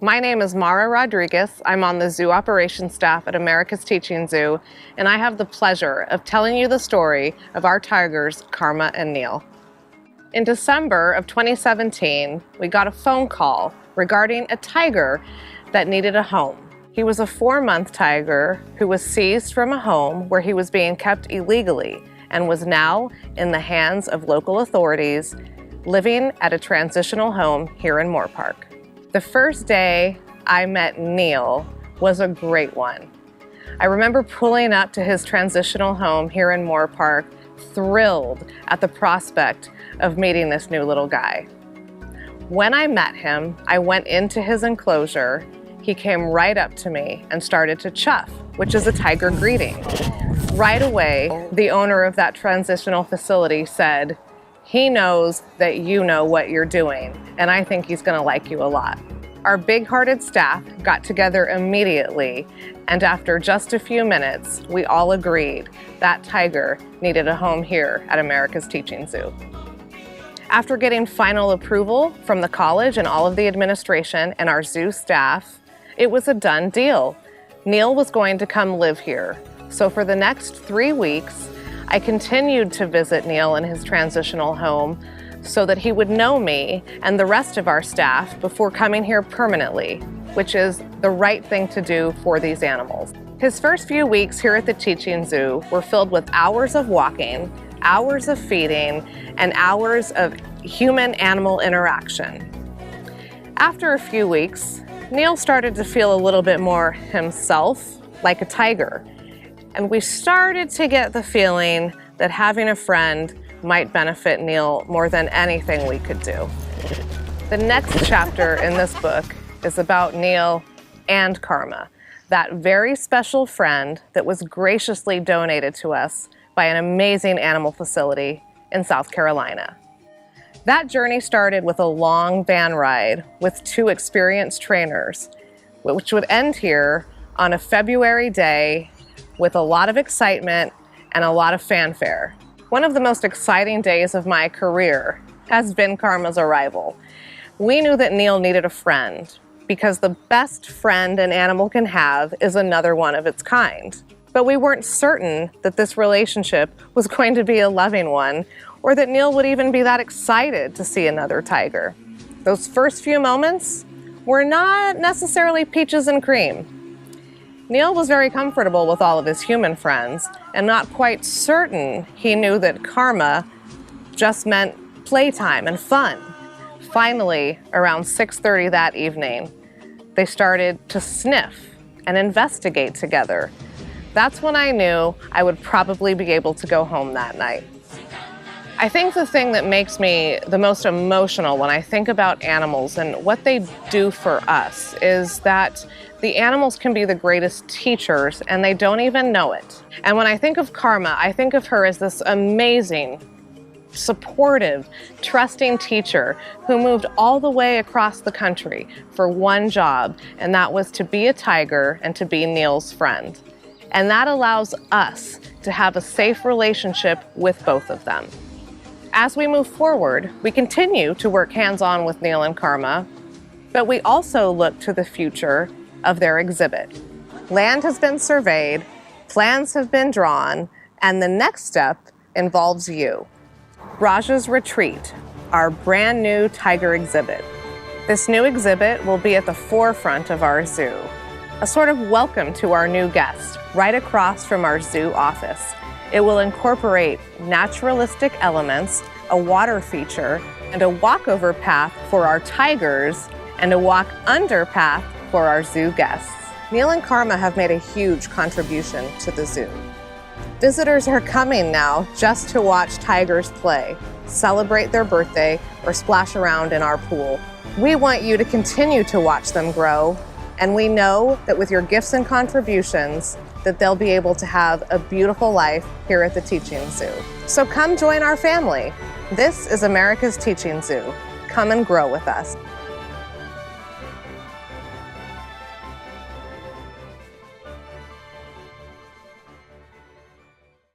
My name is Mara Rodriguez. I'm on the zoo operations staff at America's Teaching Zoo, and I have the pleasure of telling you the story of our tigers, Karma and Neil. In December of 2017, we got a phone call regarding a tiger that needed a home. He was a 4-month tiger who was seized from a home where he was being kept illegally and was now in the hands of local authorities, living at a transitional home here in Moorpark. The first day I met Neil was a great one. I remember pulling up to his transitional home here in Moorpark, thrilled at the prospect of meeting this new little guy. When I met him, I went into his enclosure. He came right up to me and started to chuff, which is a tiger greeting. Right away, the owner of that transitional facility said, "He knows that you know what you're doing, and I think he's gonna like you a lot." Our big-hearted staff got together immediately, and after just a few minutes, we all agreed that tiger needed a home here at America's Teaching Zoo. After getting final approval from the college and all of the administration and our zoo staff, it was a done deal. Neil was going to come live here. So for the next 3 weeks, I continued to visit Neil in his transitional home so that he would know me and the rest of our staff before coming here permanently, which is the right thing to do for these animals. His first few weeks here at the Teaching Zoo were filled with hours of walking, hours of feeding, and hours of human-animal interaction. After a few weeks, Neil started to feel a little bit more himself, like a tiger. And we started to get the feeling that having a friend might benefit Neil more than anything we could do. The next chapter in this book is about Neil and Karma, that very special friend that was graciously donated to us by an amazing animal facility in South Carolina. That journey started with a long van ride with 2 experienced trainers, which would end here on a February day with a lot of excitement and a lot of fanfare. One of the most exciting days of my career has been Karma's arrival. We knew that Neil needed a friend because the best friend an animal can have is another one of its kind. But we weren't certain that this relationship was going to be a loving one or that Neil would even be that excited to see another tiger. Those first few moments were not necessarily peaches and cream. Neil was very comfortable with all of his human friends and not quite certain he knew that Karma just meant playtime and fun. Finally, around 6:30 that evening, they started to sniff and investigate together. That's when I knew I would probably be able to go home that night. I think the thing that makes me the most emotional when I think about animals and what they do for us is that the animals can be the greatest teachers and they don't even know it. And when I think of Karma, I think of her as this amazing, supportive, trusting teacher who moved all the way across the country for one job, and that was to be a tiger and to be Neil's friend. And that allows us to have a safe relationship with both of them. As we move forward, we continue to work hands-on with Neil and Karma, but we also look to the future of their exhibit. Land has been surveyed, plans have been drawn, and the next step involves you. Raja's Retreat, our brand new tiger exhibit. This new exhibit will be at the forefront of our zoo, a sort of welcome to our new guest, right across from our zoo office. It will incorporate naturalistic elements, a water feature, and a walkover path for our tigers, and a walk-under path for our zoo guests. Neil and Karma have made a huge contribution to the zoo. Visitors are coming now just to watch tigers play, celebrate their birthday, or splash around in our pool. We want you to continue to watch them grow, and we know that with your gifts and contributions, that they'll be able to have a beautiful life here at the Teaching Zoo. So come join our family. This is America's Teaching Zoo. Come and grow with us.